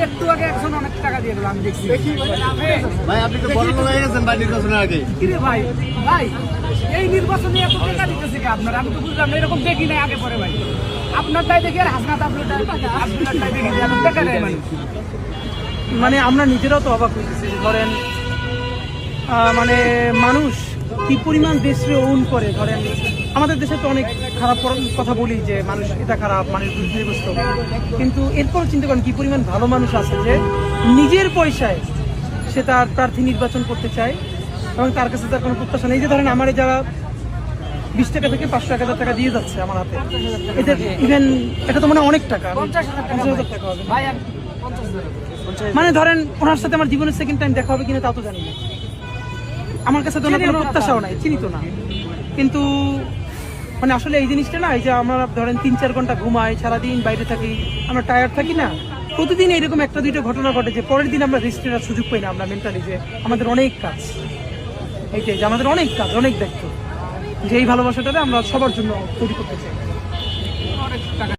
একটু আগে একজন অনেক টাকা দিয়ে দিল, আমি দেখছি। ভাই আপনি তো বড় লোক হয়ে গেছেন ভাই নির্বাচনের আগে। কিরে ভাই, ভাই এই নির্বাচনে এত টাকা দিতেছে কি আপনার? আমি তো বুঝলাম না, এরকম দেখি নাই আগে পরে ভাই। আপনারটাই দেখি আর হাসনাত আপনারটাই দেখি যে এত টাকা নেই মানে। মানে আমরা নিজেরাও তো অবাক হয়েছি। ধরেন মানে মানুষ কি পরিমাণ দেশে ওন করে। ধরেন আমাদের দেশে তো অনেক খারাপ কথা বলি যে মানুষ এটা খারাপ, মানুষ দুর্নীতিগ্রস্ত, কিন্তু এরপর চিন্তা করেন কি পরিমাণ ভালো মানুষ আছে যে নিজের পয়সায় সে তার প্রার্থী নির্বাচন করতে চায় এবং তার কাছে তার কোনো প্রত্যাশা নেই। যে ধরেন আমার যারা 20 টাকা থেকে 500-1000 টাকা দিয়ে যাচ্ছে আমার হাতে, এদের ইভেন এটা তো মানে অনেক টাকা, 50,000 টাকা হবে। মানে ধরেন ওনার সাথে আমার জীবনের সেকেন্ড টাইম দেখা হবে কিনা তাও তো জানি না। আমার কাছে তো কোনো প্রত্যাশাও নাই, চিনিত না। কিন্তু মানে আসলে এই জিনিসটা না, এই যে আমরা ধরেন 3-4 ঘন্টা ঘুমাই, সারাদিন বাইরে থাকি, আমরা টায়ার্ড থাকি না, প্রতিদিন এরকম 1-2টা ঘটনা ঘটে যে পরের দিন আমরা রেস্ট নেওয়ার সুযোগ পাই না। আমরা মেন্টালি যে আমাদের অনেক কাজ, এইটাই যে আমাদের অনেক কাজ, অনেক দায়িত্ব, যে এই ভালোবাসাটাকে আমরা সবার জন্য তৈরি করতে চাই।